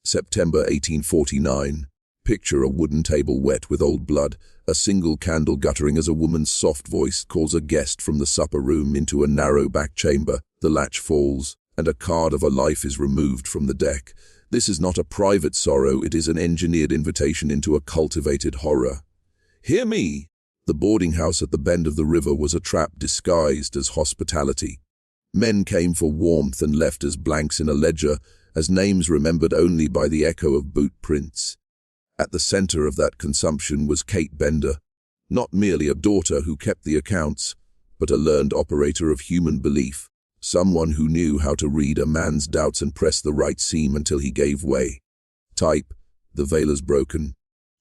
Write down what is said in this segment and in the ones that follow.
September 1849. Picture a wooden table wet with old blood, a single candle guttering as a woman's soft voice calls a guest from the supper room into a narrow back chamber. The latch falls, and a card of a life is removed from the deck. This is not a private sorrow, it is an engineered invitation into a cultivated horror. Hear me! The boarding house at the bend of the river was a trap disguised as hospitality. Men came for warmth and left as blanks in a ledger, as names remembered only by the echo of boot prints. At the center of that consumption was Kate Bender, not merely a daughter who kept the accounts, but a learned operator of human belief, someone who knew how to read a man's doubts and press the right seam until he gave way. Type, "The veil is broken,"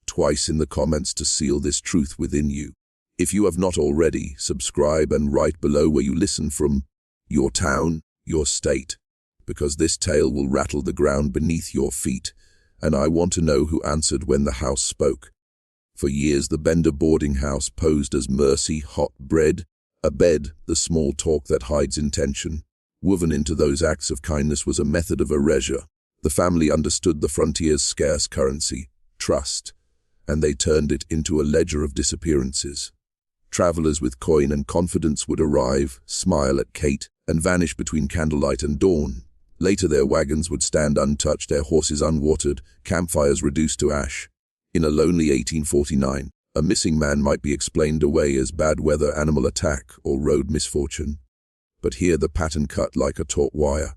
twice in the comments to seal this truth within you. If you have not already, subscribe and write below where you listen from, your town, your state, because this tale will rattle the ground beneath your feet, and I want to know who answered when the house spoke. For years the Bender boarding house posed as mercy, hot bread, a bed, the small talk that hides intention. Woven into those acts of kindness was a method of erasure. The family understood the frontier's scarce currency, trust, and they turned it into a ledger of disappearances. Travelers with coin and confidence would arrive, smile at Kate, and vanish between candlelight and dawn. Later their wagons would stand untouched, their horses unwatered, campfires reduced to ash. In a lonely 1849, a missing man might be explained away as bad weather, animal attack, or road misfortune. But here the pattern cut like a taut wire.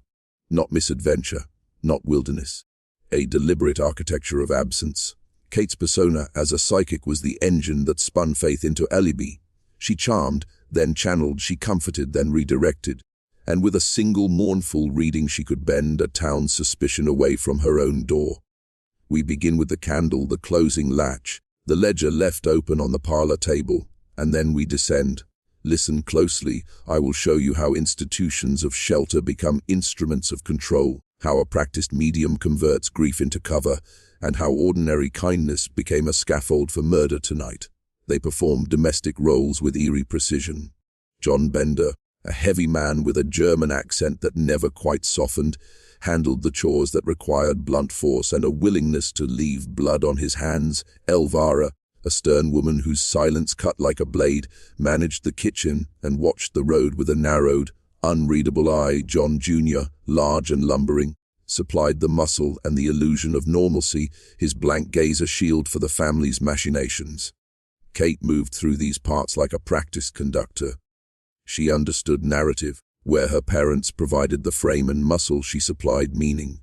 Not misadventure, not wilderness. A deliberate architecture of absence. Kate's persona as a psychic was the engine that spun faith into alibi. She charmed, then channeled, she comforted, then redirected. And with a single mournful reading she could bend a town's suspicion away from her own door. We begin with the candle, the closing latch, the ledger left open on the parlor table, and then we descend. Listen closely, I will show you how institutions of shelter become instruments of control, how a practiced medium converts grief into cover, and how ordinary kindness became a scaffold for murder tonight. They performed domestic roles with eerie precision. John Bender, a heavy man with a German accent that never quite softened, handled the chores that required blunt force and a willingness to leave blood on his hands. Elvira, a stern woman whose silence cut like a blade, managed the kitchen and watched the road with a narrowed, unreadable eye. John Jr., large and lumbering, supplied the muscle and the illusion of normalcy, his blank gaze a shield for the family's machinations. Kate moved through these parts like a practiced conductor. She understood narrative. Where her parents provided the frame and muscle, she supplied meaning.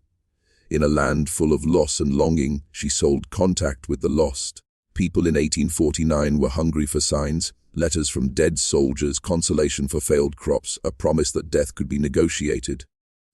In a land full of loss and longing, she sold contact with the lost. People in 1849 were hungry for signs, letters from dead soldiers, consolation for failed crops, a promise that death could be negotiated.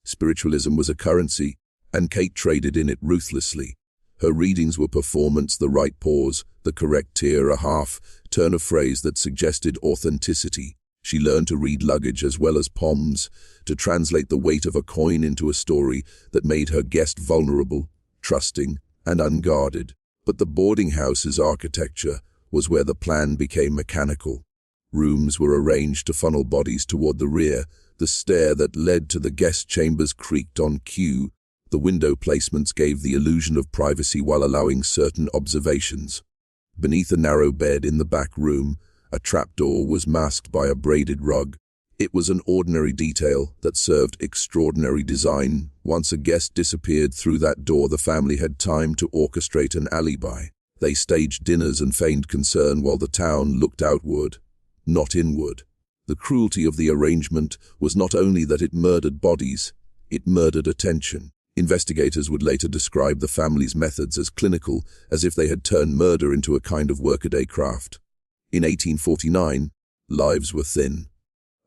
Spiritualism was a currency, and Kate traded in it ruthlessly. Her readings were performance, the right pause, the correct tear, a half turn of phrase that suggested authenticity. She learned to read luggage as well as palms, to translate the weight of a coin into a story that made her guest vulnerable, trusting, and unguarded. But the boarding house's architecture was where the plan became mechanical. Rooms were arranged to funnel bodies toward the rear. The stair that led to the guest chambers creaked on cue. The window placements gave the illusion of privacy while allowing certain observations. Beneath a narrow bed in the back room, a trapdoor was masked by a braided rug. It was an ordinary detail that served extraordinary design. Once a guest disappeared through that door, the family had time to orchestrate an alibi. They staged dinners and feigned concern while the town looked outward, not inward. The cruelty of the arrangement was not only that it murdered bodies, it murdered attention. Investigators would later describe the family's methods as clinical, as if they had turned murder into a kind of workaday craft. In 1849, lives were thin.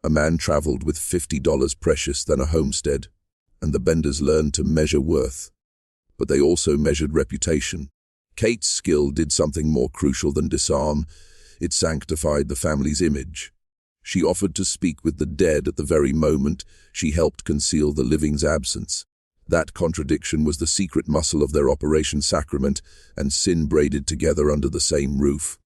A man traveled with $50 precious than a homestead, and the Benders learned to measure worth. But they also measured reputation. Kate's skill did something more crucial than disarm. It sanctified the family's image. She offered to speak with the dead at the very moment she helped conceal the living's absence. That contradiction was the secret muscle of their Operation Sacrament and sin braided together under the same roof.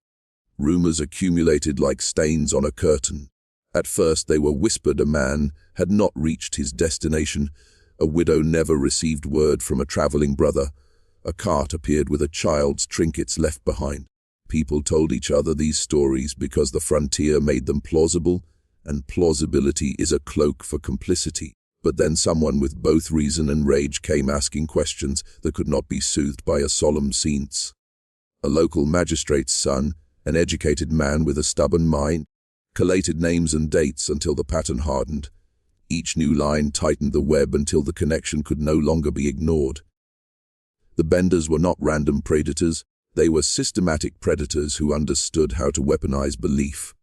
Rumors accumulated like stains on a curtain. At first they were whispered. A man had not reached his destination. A widow never received word from a traveling brother. A cart appeared with a child's trinkets left behind. People told each other these stories because the frontier made them plausible, and plausibility is a cloak for complicity. But then someone with both reason and rage came asking questions that could not be soothed by a solemn sentence. A local magistrate's son, an educated man with a stubborn mind, collated names and dates until the pattern hardened. Each new line tightened the web until the connection could no longer be ignored. The Benders were not random predators, they were systematic predators who understood how to weaponize belief.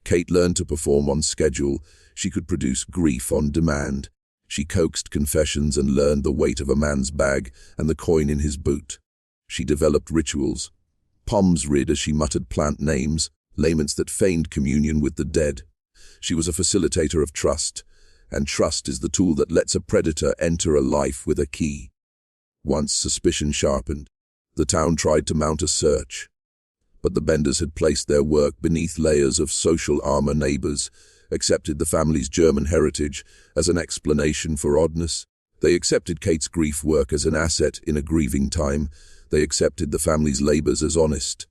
Kate learned to perform on schedule. She could produce grief on demand. She coaxed confessions and learned the weight of a man's bag and the coin in his boot. She developed rituals. Palms rid as she muttered plant names, laments that feigned communion with the dead. She was a facilitator of trust, and trust is the tool that lets a predator enter a life with a key. Once suspicion sharpened, the town tried to mount a search. But the Benders had placed their work beneath layers of social armor. Neighbors accepted the family's German heritage as an explanation for oddness. They accepted Kate's grief work as an asset in a grieving time. They accepted the family's labors as honest.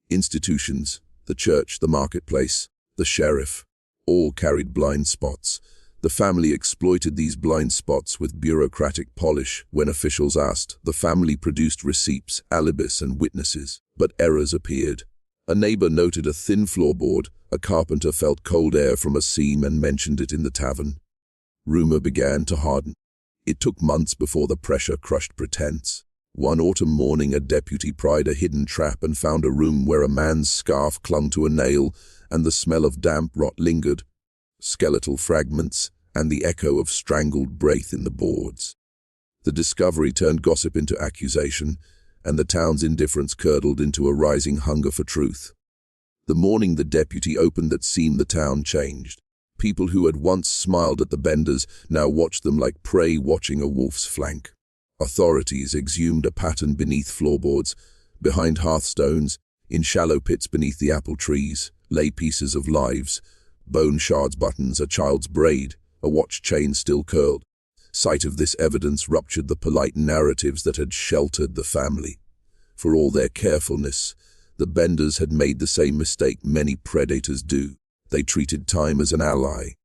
Institutions, the church, the marketplace, the sheriff, all carried blind spots. The family exploited these blind spots with bureaucratic polish. When officials asked, the family produced receipts, alibis, and witnesses. But errors appeared. A neighbor noted a thin floorboard. A carpenter felt cold air from a seam and mentioned it in the tavern. Rumor began to harden. It took months before the pressure crushed pretense. One autumn morning, a deputy pried a hidden trap and found a room where a man's scarf clung to a nail and the smell of damp rot lingered. Skeletal fragments, and the echo of strangled breath in the boards. The discovery turned gossip into accusation, and the town's indifference curdled into a rising hunger for truth. The morning the deputy opened that scene, the town changed. People who had once smiled at the Benders now watched them like prey watching a wolf's flank. Authorities exhumed a pattern beneath floorboards, behind hearthstones, in shallow pits beneath the apple trees, lay pieces of lives, bone shards, buttons, a child's braid, a watch chain still curled. Sight of this evidence ruptured the polite narratives that had sheltered the family. For all their carefulness, the Benders had made the same mistake many predators do. They treated time as an ally.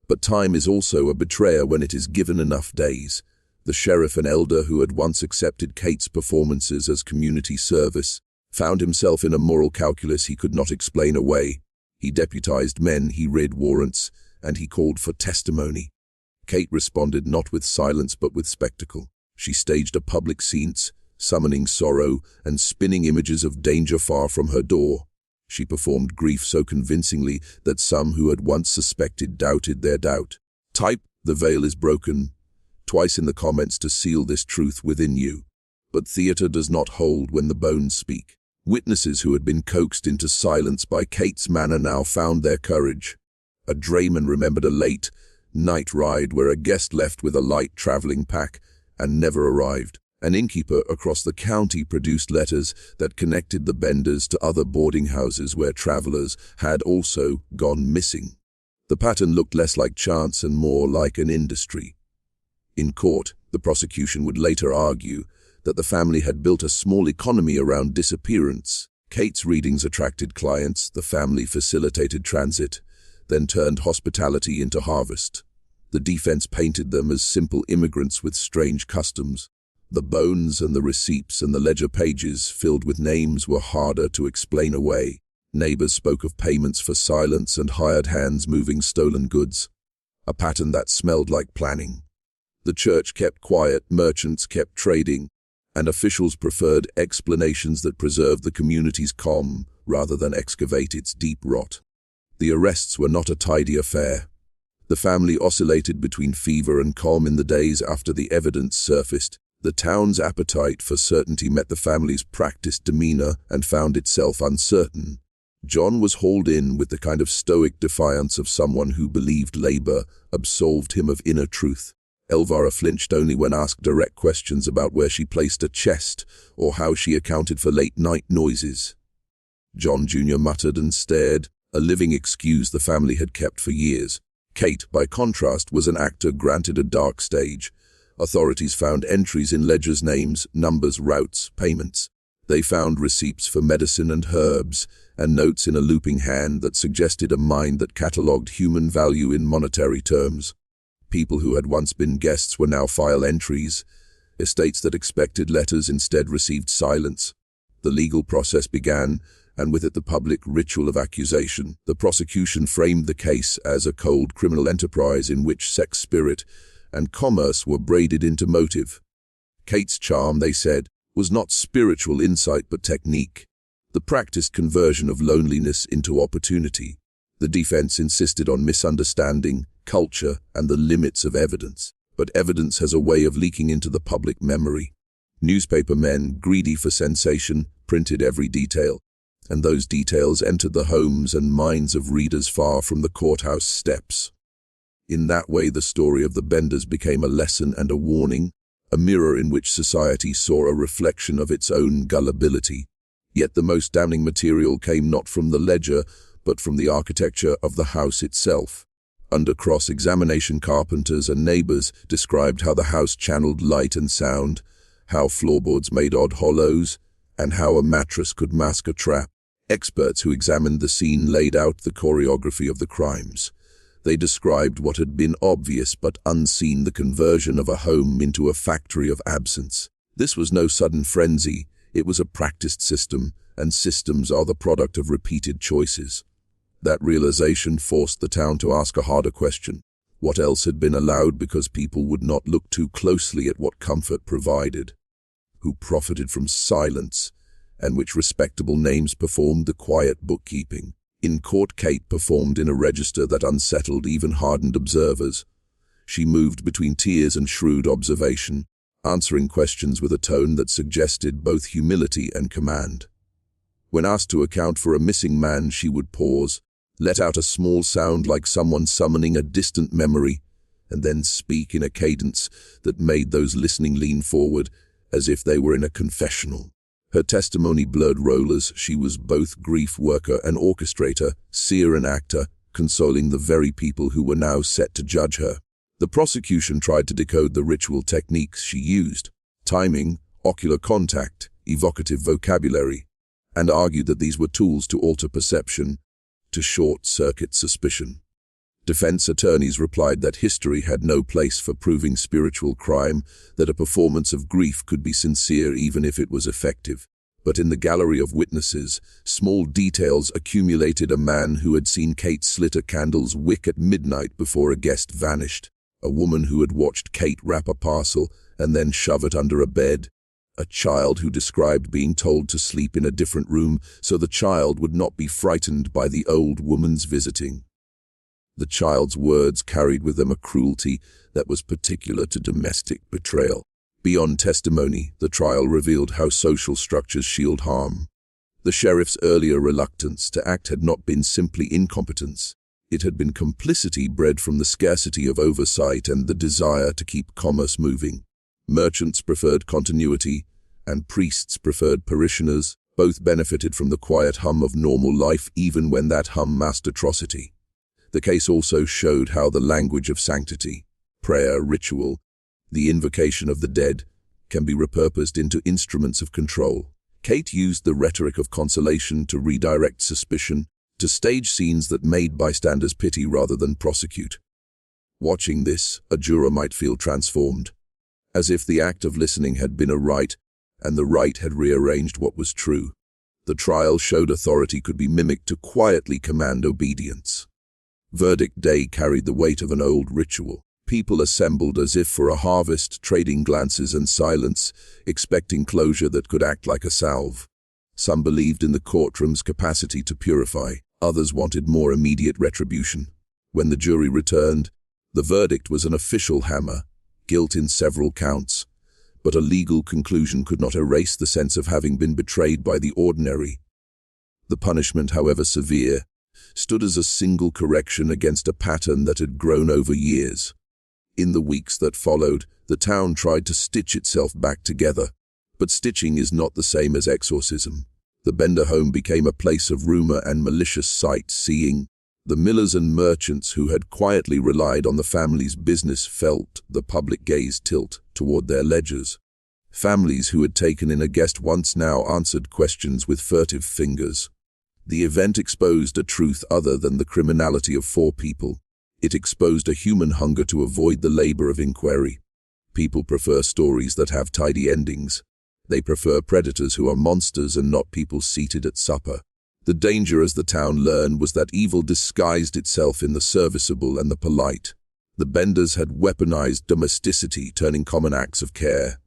But time is also a betrayer when it is given enough days. The sheriff and elder who had once accepted Kate's performances as community service found himself in a moral calculus he could not explain away. He deputized men, he read warrants, and he called for testimony. Kate responded not with silence but with spectacle. She staged a public scene, summoning sorrow and spinning images of danger far from her door. She performed grief so convincingly that some who had once suspected doubted their doubt. Type, "The veil is broken," twice in the comments to seal this truth within you. But theater does not hold when the bones speak. Witnesses who had been coaxed into silence by Kate's manner now found their courage. A drayman remembered a late night ride where a guest left with a light traveling pack and never arrived. An innkeeper across the county produced letters that connected the Benders to other boarding houses where travelers had also gone missing. The pattern looked less like chance and more like an industry. In court, the prosecution would later argue that the family had built a small economy around disappearance. Kate's readings attracted clients, the family facilitated transit, then turned hospitality into harvest. The defense painted them as simple immigrants with strange customs. The bones and the receipts and the ledger pages filled with names were harder to explain away. Neighbors spoke of payments for silence and hired hands moving stolen goods, a pattern that smelled like planning. The church kept quiet, merchants kept trading, and officials preferred explanations that preserved the community's calm rather than excavate its deep rot. The arrests were not a tidy affair. The family oscillated between fever and calm in the days after the evidence surfaced. The town's appetite for certainty met the family's practiced demeanor and found itself uncertain. John was hauled in with the kind of stoic defiance of someone who believed labor absolved him of inner truth. Elvira flinched only when asked direct questions about where she placed a chest or how she accounted for late-night noises. John Jr. muttered and stared, a living excuse the family had kept for years. Kate, by contrast, was an actor granted a dark stage, Authorities found entries in ledgers, names, numbers, routes, payments. They found receipts for medicine and herbs, and notes in a looping hand that suggested a mind that catalogued human value in monetary terms. People who had once been guests were now file entries. Estates that expected letters instead received silence. The legal process began, and with it the public ritual of accusation. The prosecution framed the case as a cold criminal enterprise in which sex, spirit, and commerce were braided into motive. Kate's charm, they said, was not spiritual insight but technique, the practiced conversion of loneliness into opportunity. The defense insisted on misunderstanding, culture, and the limits of evidence. But evidence has a way of leaking into the public memory. Newspaper men, greedy for sensation, printed every detail, and those details entered the homes and minds of readers far from the courthouse steps. In that way, the story of the Benders became a lesson and a warning, a mirror in which society saw a reflection of its own gullibility. Yet the most damning material came not from the ledger, but from the architecture of the house itself. Under cross-examination, carpenters and neighbors described how the house channeled light and sound, how floorboards made odd hollows, and how a mattress could mask a trap. Experts who examined the scene laid out the choreography of the crimes. They described what had been obvious but unseen, the conversion of a home into a factory of absence. This was no sudden frenzy, it was a practiced system, and systems are the product of repeated choices. That realization forced the town to ask a harder question. What else had been allowed because people would not look too closely at what comfort provided? Who profited from silence, and which respectable names performed the quiet bookkeeping? In court, Kate performed in a register that unsettled even hardened observers. She moved between tears and shrewd observation, answering questions with a tone that suggested both humility and command. When asked to account for a missing man, she would pause, let out a small sound like someone summoning a distant memory, and then speak in a cadence that made those listening lean forward as if they were in a confessional. Her testimony blurred rollers. She was both grief worker and orchestrator, seer and actor, consoling the very people who were now set to judge her. The prosecution tried to decode the ritual techniques she used: timing, ocular contact, evocative vocabulary, and argued that these were tools to alter perception, to short-circuit suspicion. Defense attorneys replied that history had no place for proving spiritual crime, that a performance of grief could be sincere even if it was effective. But in the gallery of witnesses, small details accumulated: a man who had seen Kate slit a candle's wick at midnight before a guest vanished, a woman who had watched Kate wrap a parcel and then shove it under a bed, a child who described being told to sleep in a different room so the child would not be frightened by the old woman's visiting. The child's words carried with them a cruelty that was particular to domestic betrayal. Beyond testimony, the trial revealed how social structures shield harm. The sheriff's earlier reluctance to act had not been simply incompetence. It had been complicity bred from the scarcity of oversight and the desire to keep commerce moving. Merchants preferred continuity, and priests preferred parishioners. Both benefited from the quiet hum of normal life, even when that hum masked atrocity. The case also showed how the language of sanctity, prayer, ritual, the invocation of the dead, can be repurposed into instruments of control. Kate used the rhetoric of consolation to redirect suspicion, to stage scenes that made bystanders pity rather than prosecute. Watching this, a juror might feel transformed, as if the act of listening had been a rite, and the rite had rearranged what was true. The trial showed authority could be mimicked to quietly command obedience. Verdict day carried the weight of an old ritual. People assembled as if for a harvest, trading glances and silence, expecting closure that could act like a salve. Some believed in the courtroom's capacity to purify. Others wanted more immediate retribution. When the jury returned, the verdict was an official hammer, guilt in several counts, but a legal conclusion could not erase the sense of having been betrayed by the ordinary. The punishment, however severe, stood as a single correction against a pattern that had grown over years. In the weeks that followed, the town tried to stitch itself back together, but stitching is not the same as exorcism. The Bender home became a place of rumor and malicious sightseeing. The millers and merchants who had quietly relied on the family's business felt the public gaze tilt toward their ledgers. Families who had taken in a guest once now answered questions with furtive fingers. The event exposed a truth other than the criminality of 4 people. It exposed a human hunger to avoid the labor of inquiry. People prefer stories that have tidy endings. They prefer predators who are monsters and not people seated at supper. The danger, as the town learned, was that evil disguised itself in the serviceable and the polite. The Benders had weaponized domesticity, turning common acts of care,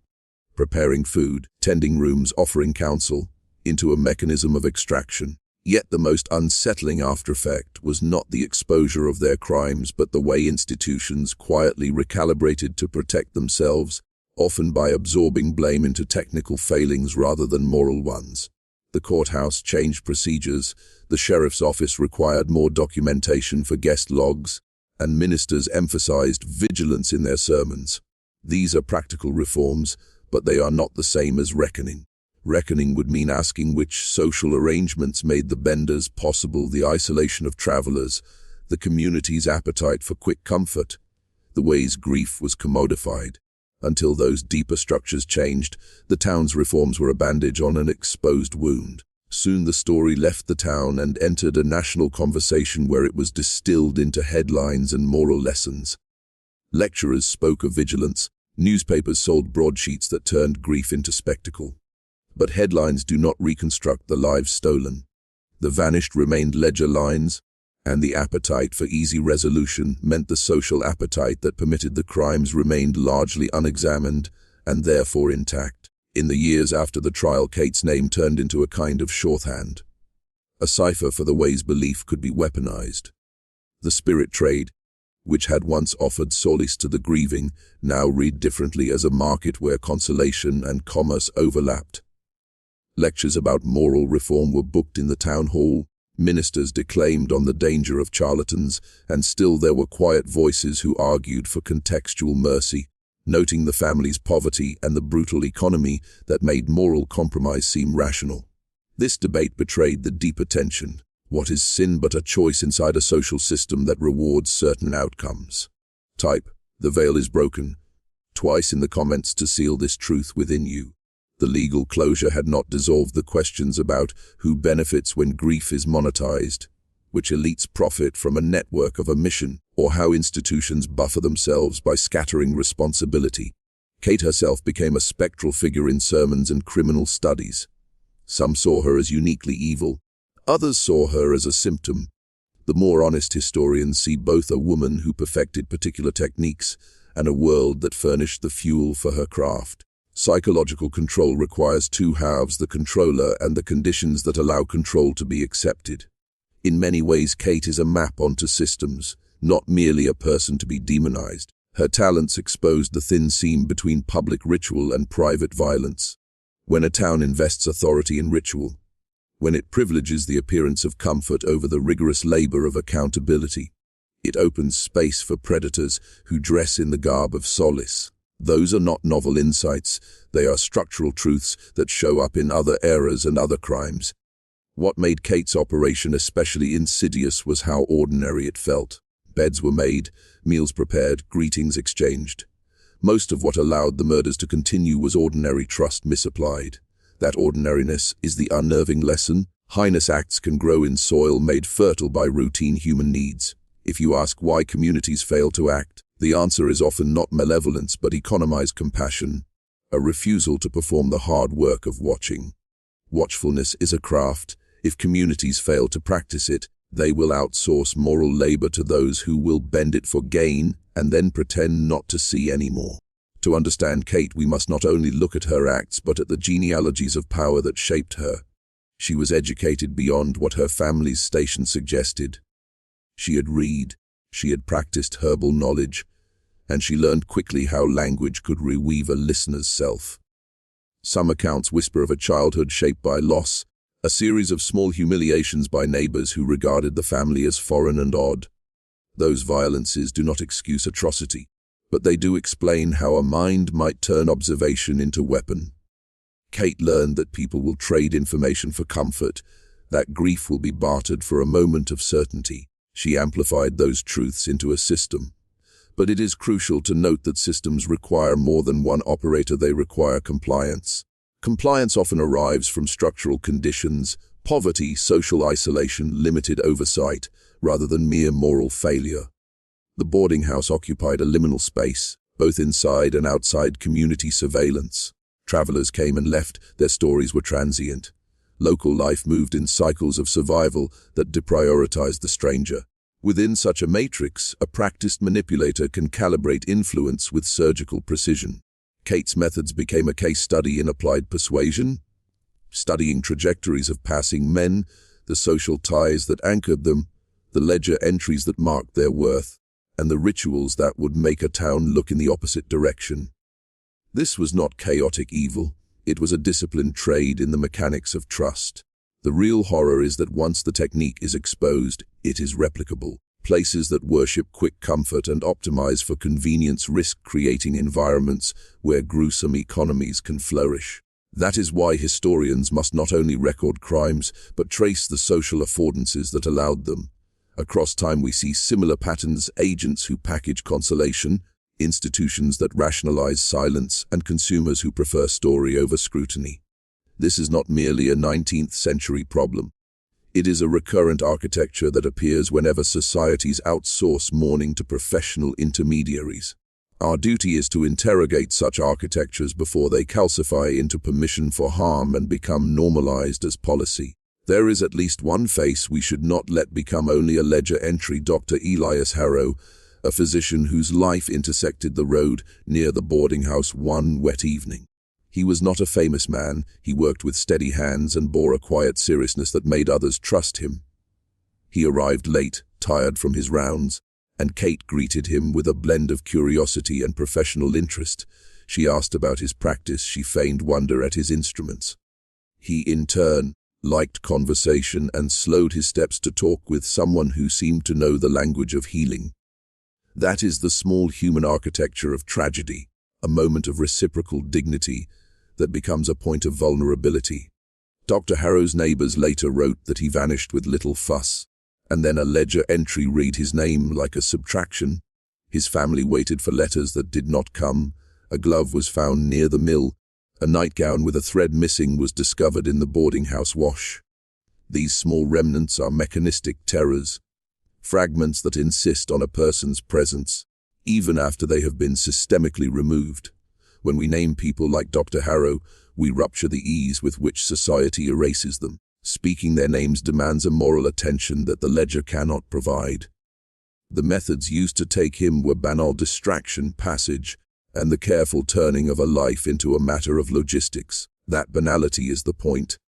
preparing food, tending rooms, offering counsel, into a mechanism of extraction. Yet the most unsettling aftereffect was not the exposure of their crimes, but the way institutions quietly recalibrated to protect themselves, often by absorbing blame into technical failings rather than moral ones. The courthouse changed procedures, the sheriff's office required more documentation for guest logs, and ministers emphasized vigilance in their sermons. These are practical reforms, but they are not the same as reckoning. Reckoning would mean asking which social arrangements made the Benders possible: the isolation of travelers, the community's appetite for quick comfort, the ways grief was commodified. Until those deeper structures changed, the town's reforms were a bandage on an exposed wound. Soon the story left the town and entered a national conversation where it was distilled into headlines and moral lessons. Lecturers spoke of vigilance, newspapers sold broadsheets that turned grief into spectacle. But headlines do not reconstruct the lives stolen. The vanished remained ledger lines, and the appetite for easy resolution meant the social appetite that permitted the crimes remained largely unexamined and therefore intact. In the years after the trial, Kate's name turned into a kind of shorthand, a cipher for the ways belief could be weaponized. The spirit trade, which had once offered solace to the grieving, now read differently as a market where consolation and commerce overlapped. Lectures about moral reform were booked in the town hall, ministers declaimed on the danger of charlatans, and still there were quiet voices who argued for contextual mercy, noting the family's poverty and the brutal economy that made moral compromise seem rational. This debate betrayed the deeper tension. What is sin but a choice inside a social system that rewards certain outcomes? Type, "The veil is broken," twice in the comments to seal this truth within you. The legal closure had not dissolved the questions about who benefits when grief is monetized, which elites profit from a network of omission, or how institutions buffer themselves by scattering responsibility. Kate herself became a spectral figure in sermons and criminal studies. Some saw her as uniquely evil, others saw her as a symptom. The more honest historians see both a woman who perfected particular techniques and a world that furnished the fuel for her craft. Psychological control requires 2 halves: the controller and the conditions that allow control to be accepted. In many ways, Kate is a map onto systems, not merely a person to be demonized. Her talents exposed the thin seam between public ritual and private violence. When a town invests authority in ritual, when it privileges the appearance of comfort over the rigorous labor of accountability, it opens space for predators who dress in the garb of solace. Those are not novel insights, they are structural truths that show up in other eras and other crimes. What made Kate's operation especially insidious was how ordinary it felt. Beds were made, meals prepared, greetings exchanged. Most of what allowed the murders to continue was ordinary trust misapplied. That ordinariness is the unnerving lesson. Heinous acts can grow in soil made fertile by routine human needs. If you ask why communities fail to act, the answer is often not malevolence but economized compassion, a refusal to perform the hard work of watching. Watchfulness is a craft. If communities fail to practice it, they will outsource moral labor to those who will bend it for gain and then pretend not to see anymore. To understand Kate, we must not only look at her acts but at the genealogies of power that shaped her. She was educated beyond what her family's station suggested. She had read, she had practiced herbal knowledge, and she learned quickly how language could reweave a listener's self. Some accounts whisper of a childhood shaped by loss, a series of small humiliations by neighbors who regarded the family as foreign and odd. Those violences do not excuse atrocity, but they do explain how a mind might turn observation into weapon. Kate learned that people will trade information for comfort, that grief will be bartered for a moment of certainty. She amplified those truths into a system. But it is crucial to note that systems require more than one operator. They require compliance. Compliance often arrives from structural conditions, poverty, social isolation, limited oversight, rather than mere moral failure. The boarding house occupied a liminal space, both inside and outside community surveillance. Travelers came and left, their stories were transient. Local life moved in cycles of survival that deprioritized the stranger. Within such a matrix, a practiced manipulator can calibrate influence with surgical precision. Kate's methods became a case study in applied persuasion, studying trajectories of passing men, the social ties that anchored them, the ledger entries that marked their worth, and the rituals that would make a town look in the opposite direction. This was not chaotic evil. It was a disciplined trade in the mechanics of trust. The real horror is that once the technique is exposed, it is replicable. Places that worship quick comfort and optimize for convenience risk creating environments where gruesome economies can flourish. That is why historians must not only record crimes, but trace the social affordances that allowed them. Across time we see similar patterns: agents who package consolation, institutions that rationalize silence, and consumers who prefer story over scrutiny. This is not merely a 19th century problem. It is a recurrent architecture that appears whenever societies outsource mourning to professional intermediaries. Our duty is to interrogate such architectures before they calcify into permission for harm and become normalized as policy. There is at least one face we should not let become only a ledger entry: Dr. Elias Harrow, a physician whose life intersected the road near the boarding house one wet evening. He was not a famous man. He worked with steady hands and bore a quiet seriousness that made others trust him. He arrived late, tired from his rounds, and Kate greeted him with a blend of curiosity and professional interest. She asked about his practice. She feigned wonder at his instruments. He, in turn, liked conversation and slowed his steps to talk with someone who seemed to know the language of healing. That is the small human architecture of tragedy, a moment of reciprocal dignity that becomes a point of vulnerability. Dr. Harrow's neighbors later wrote that he vanished with little fuss, and then a ledger entry read his name like a subtraction. His family waited for letters that did not come. A glove was found near the mill. A nightgown with a thread missing was discovered in the boarding house wash. These small remnants are mechanistic terrors, fragments that insist on a person's presence, even after they have been systemically removed. When we name people like Dr. Harrow, we rupture the ease with which society erases them. Speaking their names demands a moral attention that the ledger cannot provide. The methods used to take him were banal distraction, passage, and the careful turning of a life into a matter of logistics. That banality is the point.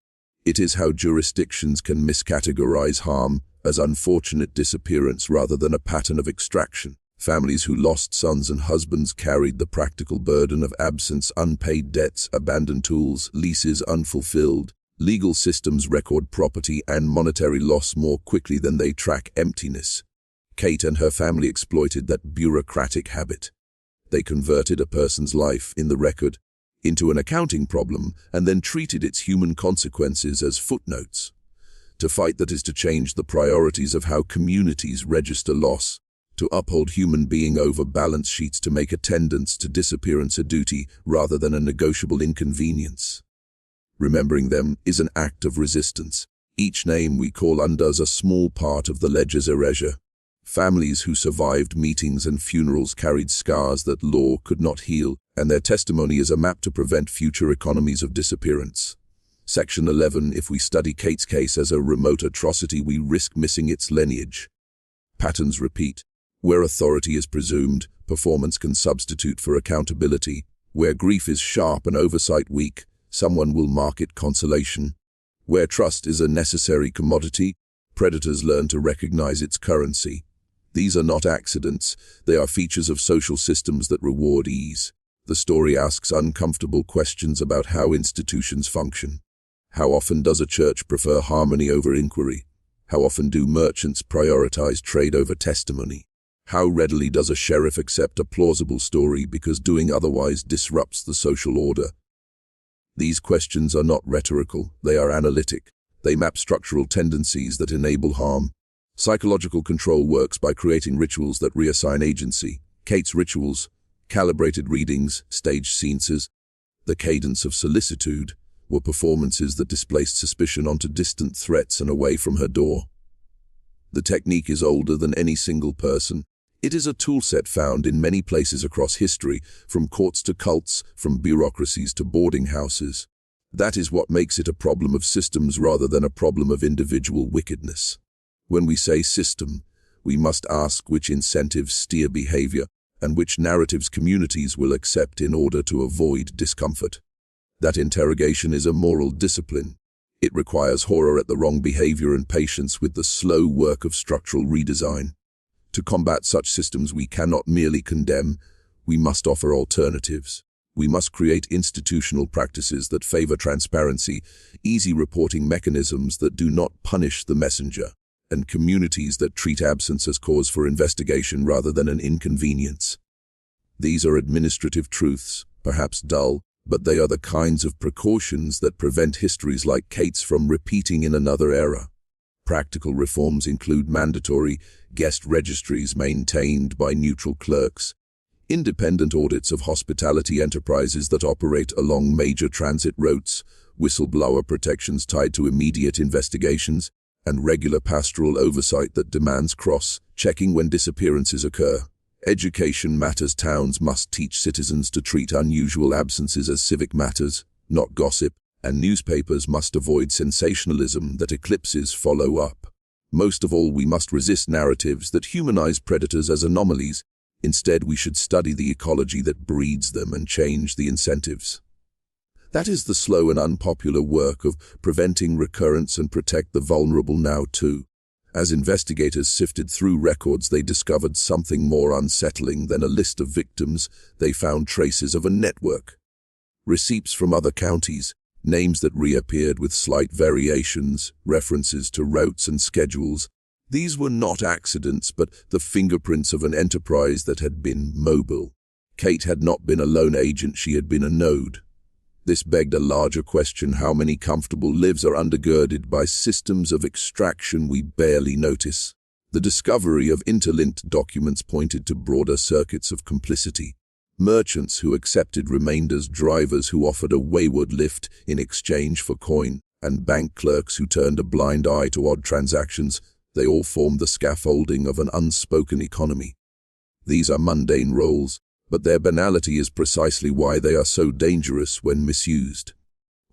It is how jurisdictions can miscategorize harm as unfortunate disappearance rather than a pattern of extraction. Families who lost sons and husbands carried the practical burden of absence, unpaid debts, abandoned tools, leases unfulfilled. Legal systems record property and monetary loss more quickly than they track emptiness. Kate and her family exploited that bureaucratic habit. They converted a person's life in the record into an accounting problem and then treated its human consequences as footnotes. To fight that is to change the priorities of how communities register loss, to uphold human being over balance sheets, to make attendance to disappearance a duty rather than a negotiable inconvenience. Remembering them is an act of resistance. Each name we call undoes a small part of the ledger's erasure. Families who survived meetings and funerals carried scars that law could not heal, and their testimony is a map to prevent future economies of disappearance. Section 11. If we study Kate's case as a remote atrocity, we risk missing its lineage. Patterns repeat. Where authority is presumed, performance can substitute for accountability. Where grief is sharp and oversight weak, someone will market consolation. Where trust is a necessary commodity, predators learn to recognize its currency. These are not accidents, they are features of social systems that reward ease. The story asks uncomfortable questions about how institutions function. How often does a church prefer harmony over inquiry? How often do merchants prioritize trade over testimony? How readily does a sheriff accept a plausible story because doing otherwise disrupts the social order? These questions are not rhetorical, they are analytic. They map structural tendencies that enable harm. Psychological control works by creating rituals that reassign agency. Kate's rituals, calibrated readings, staged seances, the cadence of solicitude, were performances that displaced suspicion onto distant threats and away from her door. The technique is older than any single person. It is a toolset found in many places across history, from courts to cults, from bureaucracies to boarding houses. That is what makes it a problem of systems rather than a problem of individual wickedness. When we say system, we must ask which incentives steer behavior and which narratives communities will accept in order to avoid discomfort. That interrogation is a moral discipline. It requires horror at the wrong behavior and patience with the slow work of structural redesign. To combat such systems, we cannot merely condemn, we must offer alternatives. We must create institutional practices that favor transparency, easy reporting mechanisms that do not punish the messenger, and communities that treat absence as cause for investigation rather than an inconvenience. These are administrative truths, perhaps dull, but they are the kinds of precautions that prevent histories like Kate's from repeating in another era. Practical reforms include mandatory guest registries maintained by neutral clerks, independent audits of hospitality enterprises that operate along major transit routes, whistleblower protections tied to immediate investigations, and regular pastoral oversight that demands cross-checking when disappearances occur. Education matters. Towns must teach citizens to treat unusual absences as civic matters, not gossip, and newspapers must avoid sensationalism that eclipses follow-up. Most of all, we must resist narratives that humanize predators as anomalies. Instead, we should study the ecology that breeds them and change the incentives. That is the slow and unpopular work of preventing recurrence and protect the vulnerable now too. As investigators sifted through records, they discovered something more unsettling than a list of victims. They found traces of a network. Receipts from other counties, names that reappeared with slight variations, references to routes and schedules. These were not accidents, but the fingerprints of an enterprise that had been mobile. Kate had not been a lone agent, she had been a node. This begged a larger question: how many comfortable lives are undergirded by systems of extraction we barely notice? The discovery of interlinked documents pointed to broader circuits of complicity. Merchants who accepted remainders, drivers who offered a wayward lift in exchange for coin, and bank clerks who turned a blind eye to odd transactions. They all formed the scaffolding of an unspoken economy. These are mundane roles, but their banality is precisely why they are so dangerous when misused.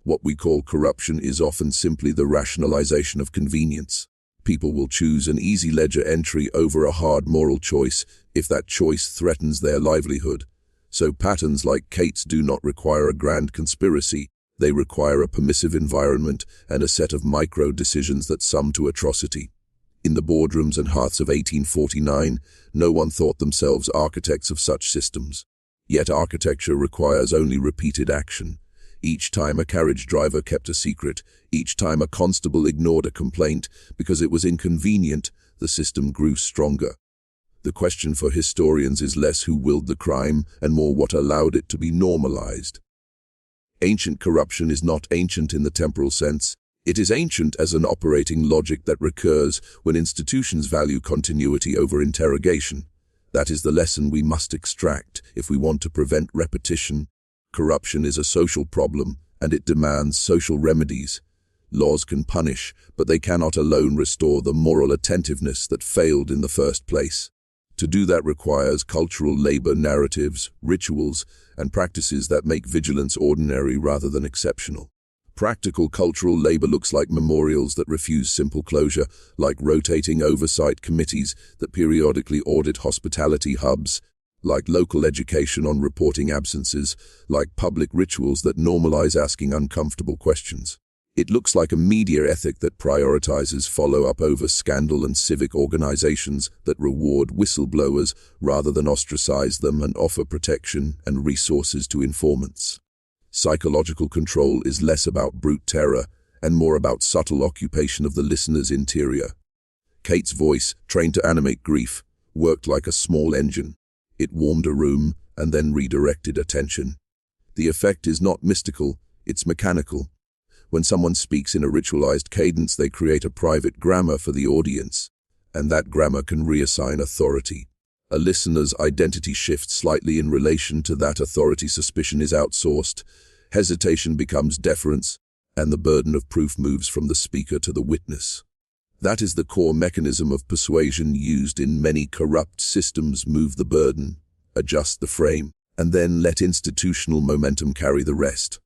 What we call corruption is often simply the rationalization of convenience. People will choose an easy ledger entry over a hard moral choice if that choice threatens their livelihood. So patterns like Kate's do not require a grand conspiracy. They require a permissive environment and a set of micro-decisions that sum to atrocity. In the boardrooms and hearths of 1849, no one thought themselves architects of such systems. Yet architecture requires only repeated action. Each time a carriage driver kept a secret, each time a constable ignored a complaint because it was inconvenient, the system grew stronger. The question for historians is less who willed the crime and more what allowed it to be normalized. Ancient corruption is not ancient in the temporal sense. It is ancient as an operating logic that recurs when institutions value continuity over interrogation. That is the lesson we must extract if we want to prevent repetition. Corruption is a social problem, and it demands social remedies. Laws can punish, but they cannot alone restore the moral attentiveness that failed in the first place. To do that requires cultural labor, narratives, rituals, and practices that make vigilance ordinary rather than exceptional. Practical cultural labor looks like memorials that refuse simple closure, like rotating oversight committees that periodically audit hospitality hubs, like local education on reporting absences, like public rituals that normalize asking uncomfortable questions. It looks like a media ethic that prioritizes follow-up over scandal and civic organizations that reward whistleblowers rather than ostracize them and offer protection and resources to informants. Psychological control is less about brute terror and more about subtle occupation of the listener's interior. Kate's voice, trained to animate grief, worked like a small engine. It warmed a room and then redirected attention. The effect is not mystical, it's mechanical. When someone speaks in a ritualized cadence, they create a private grammar for the audience. and that grammar can reassign authority. A listener's identity shifts slightly in relation to that authority. Suspicion is outsourced, hesitation becomes deference, and the burden of proof moves from the speaker to the witness. That is the core mechanism of persuasion used in many corrupt systems. Move the burden, adjust the frame, and then let institutional momentum carry the rest.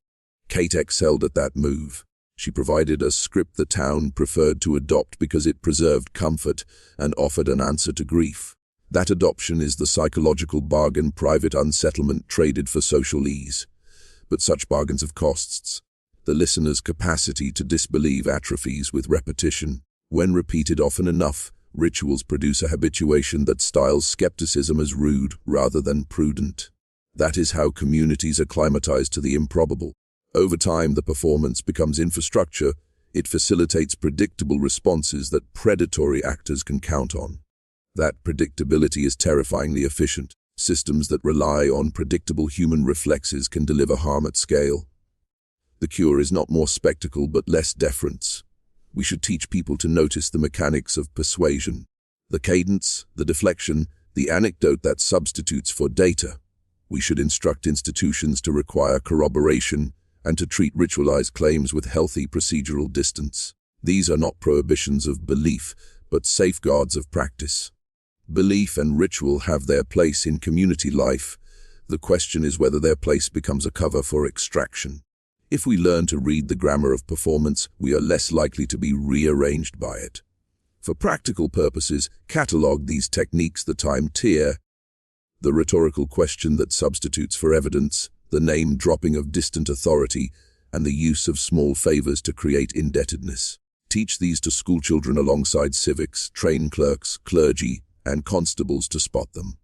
Kate excelled at that move. She provided a script the town preferred to adopt because it preserved comfort and offered an answer to grief. That adoption is the psychological bargain private unsettlement traded for social ease. But such bargains have costs. The listener's capacity to disbelieve atrophies with repetition. When repeated often enough, rituals produce a habituation that styles skepticism as rude rather than prudent. That is how communities acclimatize to the improbable. Over time, the performance becomes infrastructure. It facilitates predictable responses that predatory actors can count on. That predictability is terrifyingly efficient. Systems that rely on predictable human reflexes can deliver harm at scale. The cure is not more spectacle but less deference. We should teach people to notice the mechanics of persuasion, the cadence, the deflection, the anecdote that substitutes for data. We should instruct institutions to require corroboration and to treat ritualized claims with healthy procedural distance. These are not prohibitions of belief, but safeguards of practice. Belief and ritual have their place in community life. The question is whether their place becomes a cover for extraction. If we learn to read the grammar of performance, we are less likely to be rearranged by it. For practical purposes, catalog these techniques: the time tier, the rhetorical question that substitutes for evidence, the name-dropping of distant authority, and the use of small favors to create indebtedness. Teach these to schoolchildren alongside civics, train clerks, clergy, and constables to spot them.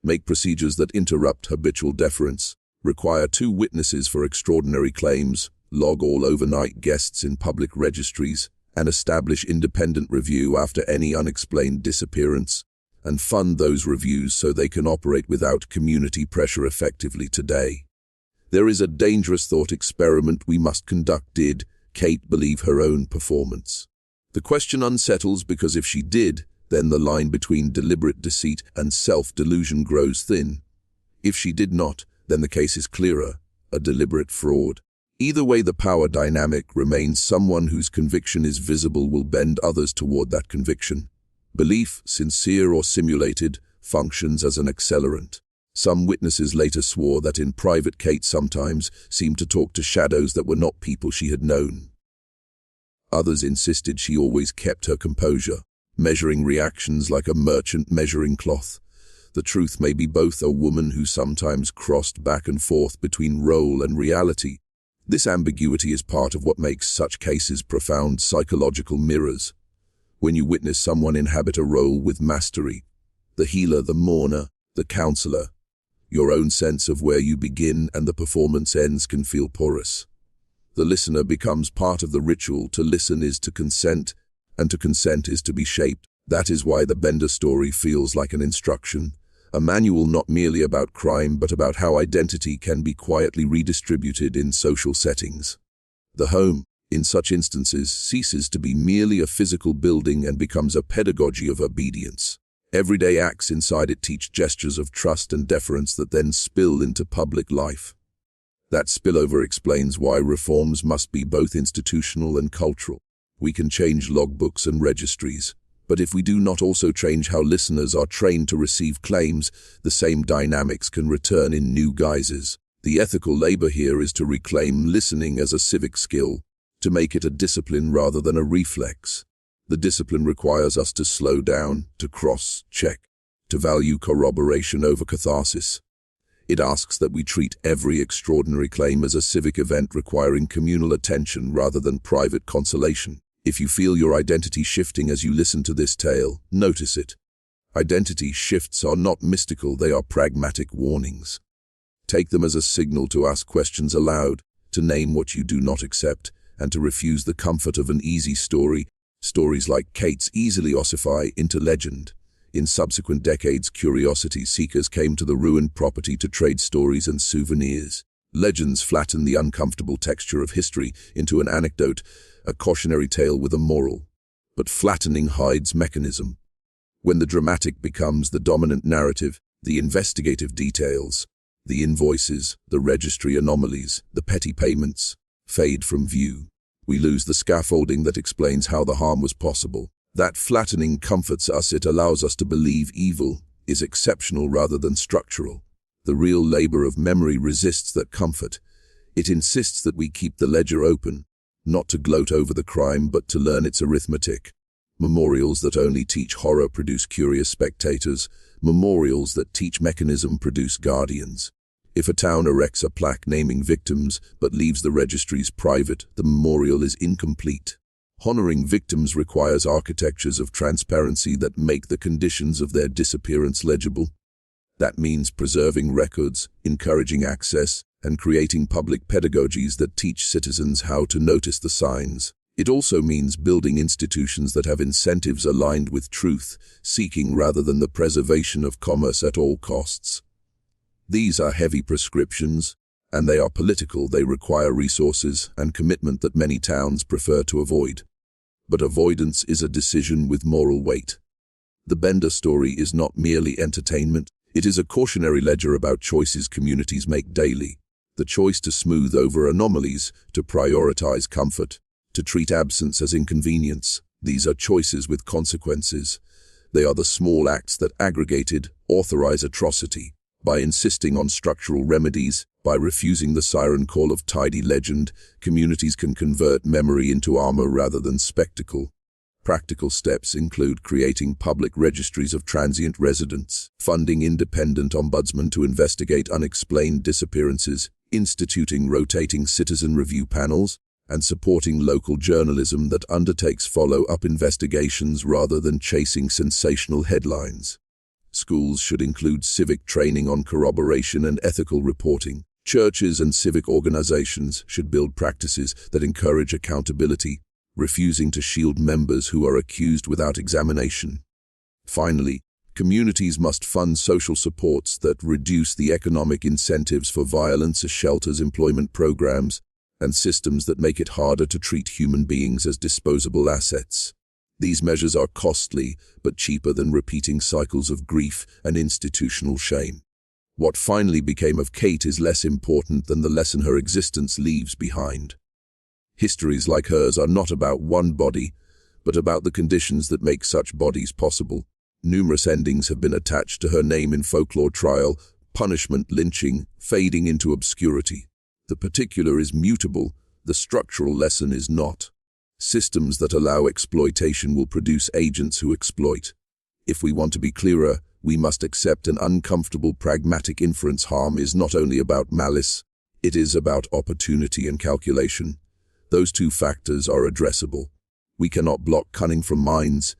Make procedures that interrupt habitual deference. Require 2 witnesses for extraordinary claims, log all overnight guests in public registries, and establish independent review after any unexplained disappearance, and fund those reviews so they can operate without community pressure effectively today. There is a dangerous thought experiment we must conduct. Did Kate believe her own performance? The question unsettles because if she did, then the line between deliberate deceit and self-delusion grows thin. If she did not, then the case is clearer, a deliberate fraud. Either way, the power dynamic remains. Someone whose conviction is visible will bend others toward that conviction. Belief, sincere or simulated, functions as an accelerant. Some witnesses later swore that in private Kate sometimes seemed to talk to shadows that were not people she had known. Others insisted she always kept her composure, measuring reactions like a merchant measuring cloth. The truth may be both: a woman who sometimes crossed back and forth between role and reality. This ambiguity is part of what makes such cases profound psychological mirrors. When you witness someone inhabit a role with mastery, the healer, the mourner, the counselor, your own sense of where you begin and the performance ends can feel porous. The listener becomes part of the ritual. To listen is to consent, and to consent is to be shaped. That is why the Bender story feels like an instruction. A manual not merely about crime, but about how identity can be quietly redistributed in social settings. The home, in such instances, ceases to be merely a physical building and becomes a pedagogy of obedience. Everyday acts inside it teach gestures of trust and deference that then spill into public life. That spillover explains why reforms must be both institutional and cultural. We can change logbooks and registries, but if we do not also change how listeners are trained to receive claims, the same dynamics can return in new guises. The ethical labor here is to reclaim listening as a civic skill, to make it a discipline rather than a reflex. The discipline requires us to slow down, to cross-check, to value corroboration over catharsis. It asks that we treat every extraordinary claim as a civic event requiring communal attention rather than private consolation. If you feel your identity shifting as you listen to this tale, notice it. Identity shifts are not mystical, they are pragmatic warnings. Take them as a signal to ask questions aloud, to name what you do not accept, and to refuse the comfort of an easy story. Stories like Kate's easily ossify into legend. In subsequent decades, curiosity seekers came to the ruined property to trade stories and souvenirs. Legends flatten the uncomfortable texture of history into an anecdote, a cautionary tale with a moral. But flattening hides mechanism. When the dramatic becomes the dominant narrative, the investigative details, the invoices, the registry anomalies, the petty payments, fade from view. We lose the scaffolding that explains how the harm was possible. That flattening comforts us. It allows us to believe evil is exceptional rather than structural. The real labor of memory resists that comfort. It insists that we keep the ledger open, not to gloat over the crime, but to learn its arithmetic. Memorials that only teach horror produce curious spectators. Memorials that teach mechanism produce guardians. If a town erects a plaque naming victims but leaves the registries private, the memorial is incomplete. Honoring victims requires architectures of transparency that make the conditions of their disappearance legible. That means preserving records, encouraging access, and creating public pedagogies that teach citizens how to notice the signs. It also means building institutions that have incentives aligned with truth, seeking rather than the preservation of commerce at all costs. These are heavy prescriptions, and they are political. They require resources and commitment that many towns prefer to avoid. But avoidance is a decision with moral weight. The Bender story is not merely entertainment. It is a cautionary ledger about choices communities make daily. The choice to smooth over anomalies, to prioritize comfort, to treat absence as inconvenience. These are choices with consequences. They are the small acts that aggregated authorize atrocity. By insisting on structural remedies, by refusing the siren call of tidy legend, communities can convert memory into armor rather than spectacle. Practical steps include creating public registries of transient residents, funding independent ombudsmen to investigate unexplained disappearances, instituting rotating citizen review panels, and supporting local journalism that undertakes follow-up investigations rather than chasing sensational headlines. Schools should include civic training on corroboration and ethical reporting. Churches and civic organizations should build practices that encourage accountability, refusing to shield members who are accused without examination. Finally, communities must fund social supports that reduce the economic incentives for violence, shelters, employment programs, and systems that make it harder to treat human beings as disposable assets. These measures are costly, but cheaper than repeating cycles of grief and institutional shame. What finally became of Kate is less important than the lesson her existence leaves behind. Histories like hers are not about one body, but about the conditions that make such bodies possible. Numerous endings have been attached to her name in folklore: trial, punishment, lynching, fading into obscurity. The particular is mutable, the structural lesson is not. Systems that allow exploitation will produce agents who exploit. If we want to be clearer, we must accept an uncomfortable pragmatic inference. Harm is not only about malice, it is about opportunity and calculation. Those two factors are addressable. We cannot block cunning from minds,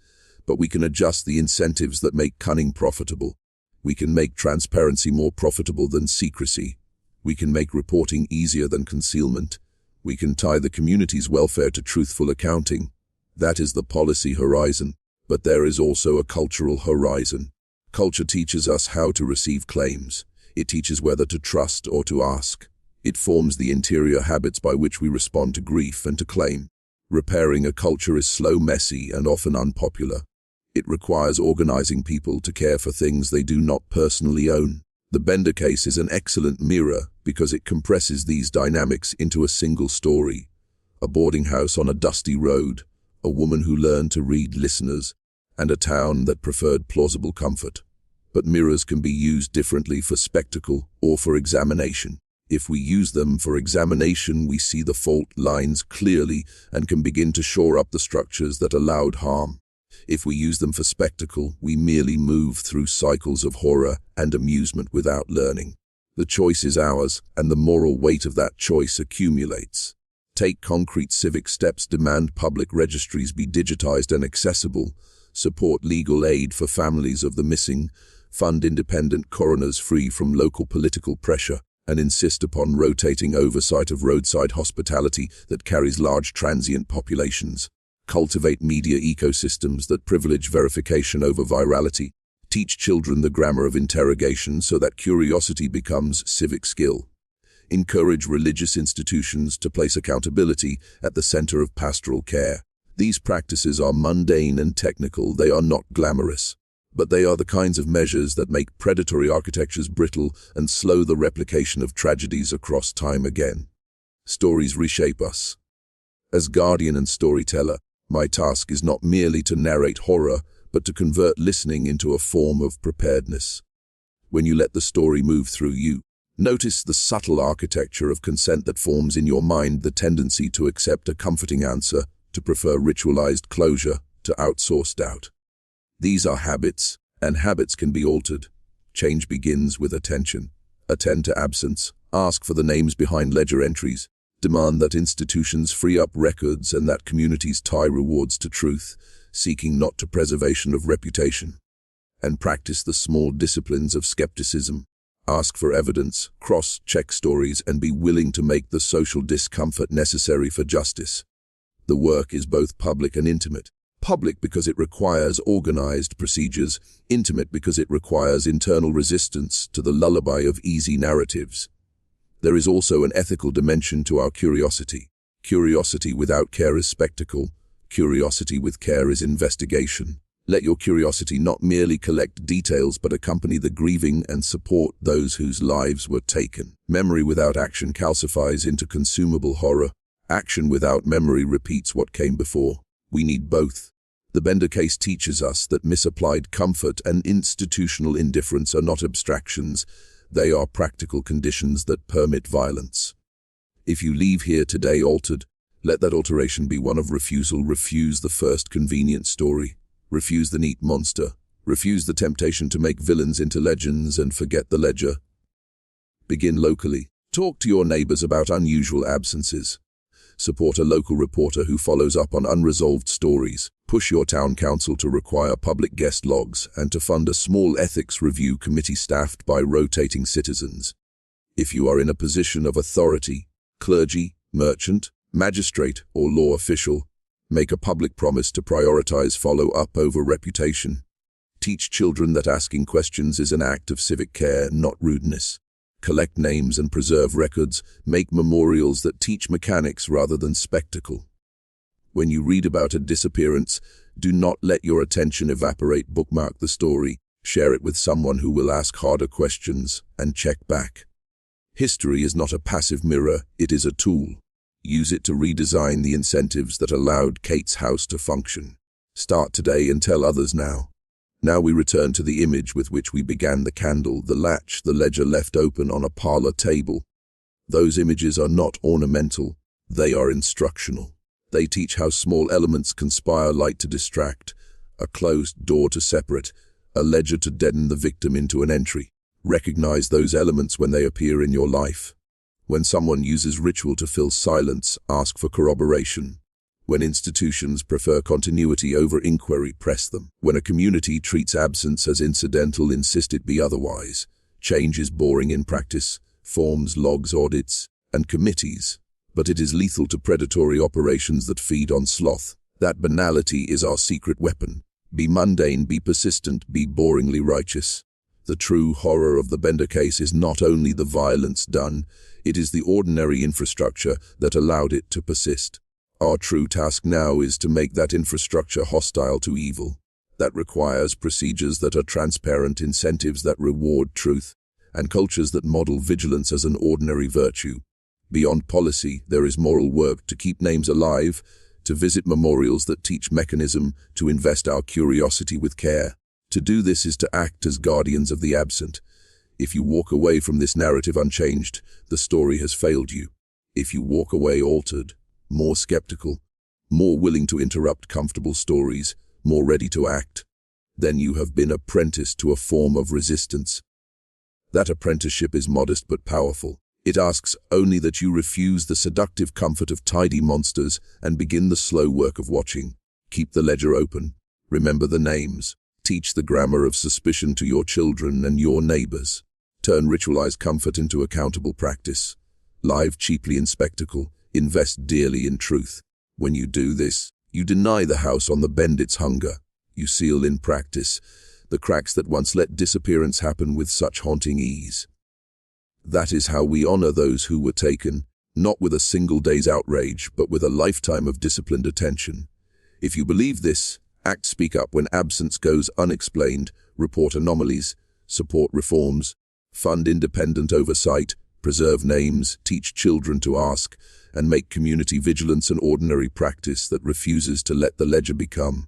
but we can adjust the incentives that make cunning profitable. We can make transparency more profitable than secrecy. We can make reporting easier than concealment. We can tie the community's welfare to truthful accounting. That is the policy horizon. But there is also a cultural horizon. Culture teaches us how to receive claims. It teaches whether to trust or to ask. It forms the interior habits by which we respond to grief and to claim. Repairing a culture is slow, messy, and often unpopular. It requires organizing people to care for things they do not personally own. The Bender case is an excellent mirror because it compresses these dynamics into a single story. A boarding house on a dusty road, a woman who learned to read listeners, and a town that preferred plausible comfort. But mirrors can be used differently for spectacle or for examination. If we use them for examination, we see the fault lines clearly and can begin to shore up the structures that allowed harm. If we use them for spectacle, we merely move through cycles of horror and amusement without learning. The choice is ours, and the moral weight of that choice accumulates. Take concrete civic steps: demand public registries be digitized and accessible, support legal aid for families of the missing, fund independent coroners free from local political pressure, and insist upon rotating oversight of roadside hospitality that carries large transient populations. Cultivate media ecosystems that privilege verification over virality. Teach children the grammar of interrogation so that curiosity becomes civic skill. Encourage religious institutions to place accountability at the center of pastoral care. These practices are mundane and technical. They are not glamorous. But they are the kinds of measures that make predatory architectures brittle and slow the replication of tragedies across time again. Stories reshape us. As guardian and storyteller, my task is not merely to narrate horror, but to convert listening into a form of preparedness. When you let the story move through you, notice the subtle architecture of consent that forms in your mind, the tendency to accept a comforting answer, to prefer ritualized closure, to outsource doubt. These are habits, and habits can be altered. Change begins with attention. Attend to absence. Ask for the names behind ledger entries. Demand that institutions free up records and that communities tie rewards to truth, seeking not to preservation of reputation. And practice the small disciplines of skepticism. Ask for evidence, cross-check stories, and be willing to make the social discomfort necessary for justice. The work is both public and intimate. Public because it requires organized procedures, intimate because it requires internal resistance to the lullaby of easy narratives. There is also an ethical dimension to our curiosity. Curiosity without care is spectacle. Curiosity with care is investigation. Let your curiosity not merely collect details but accompany the grieving and support those whose lives were taken. Memory without action calcifies into consumable horror. Action without memory repeats what came before. We need both. The Bender case teaches us that misapplied comfort and institutional indifference are not abstractions. They are practical conditions that permit violence. If you leave here today altered, let that alteration be one of refusal. Refuse the first convenient story. Refuse the neat monster. Refuse the temptation to make villains into legends and forget the ledger. Begin locally. Talk to your neighbors about unusual absences. Support a local reporter who follows up on unresolved stories. Push your town council to require public guest logs and to fund a small ethics review committee staffed by rotating citizens. If you are in a position of authority, clergy, merchant, magistrate, or law official, make a public promise to prioritize follow-up over reputation. Teach children that asking questions is an act of civic care, not rudeness. Collect names and preserve records. Make memorials that teach mechanics rather than spectacle. When you read about a disappearance, do not let your attention evaporate. Bookmark the story, share it with someone who will ask harder questions, and check back. History is not a passive mirror, it is a tool. Use it to redesign the incentives that allowed Kate's house to function. Start today and tell others now. Now we return to the image with which we began: the candle, the latch, the ledger left open on a parlor table. Those images are not ornamental, they are instructional. They teach how small elements conspire: light to distract, a closed door to separate, a ledger to deaden the victim into an entry. Recognize those elements when they appear in your life. When someone uses ritual to fill silence, ask for corroboration. When institutions prefer continuity over inquiry, press them. When a community treats absence as incidental, insist it be otherwise. Change is boring in practice, forms, logs, audits, and committees. But it is lethal to predatory operations that feed on sloth. That banality is our secret weapon. Be mundane, be persistent, be boringly righteous. The true horror of the Bender case is not only the violence done, it is the ordinary infrastructure that allowed it to persist. Our true task now is to make that infrastructure hostile to evil. That requires procedures that are transparent, incentives that reward truth, and cultures that model vigilance as an ordinary virtue. Beyond policy, there is moral work: to keep names alive, to visit memorials that teach mechanism, to invest our curiosity with care. To do this is to act as guardians of the absent. If you walk away from this narrative unchanged, the story has failed you. If you walk away altered, more skeptical, more willing to interrupt comfortable stories, more ready to act, then you have been apprenticed to a form of resistance. That apprenticeship is modest but powerful. It asks only that you refuse the seductive comfort of tidy monsters and begin the slow work of watching. Keep the ledger open. Remember the names. Teach the grammar of suspicion to your children and your neighbors. Turn ritualized comfort into accountable practice. Live cheaply in spectacle. Invest dearly in truth. When you do this, you deny the house on the bend its hunger. You seal in practice the cracks that once let disappearance happen with such haunting ease. That is how we honor those who were taken, not with a single day's outrage, but with a lifetime of disciplined attention. If you believe this, act, speak up when absence goes unexplained, report anomalies, support reforms, fund independent oversight, preserve names, teach children to ask, and make community vigilance an ordinary practice that refuses to let the ledger become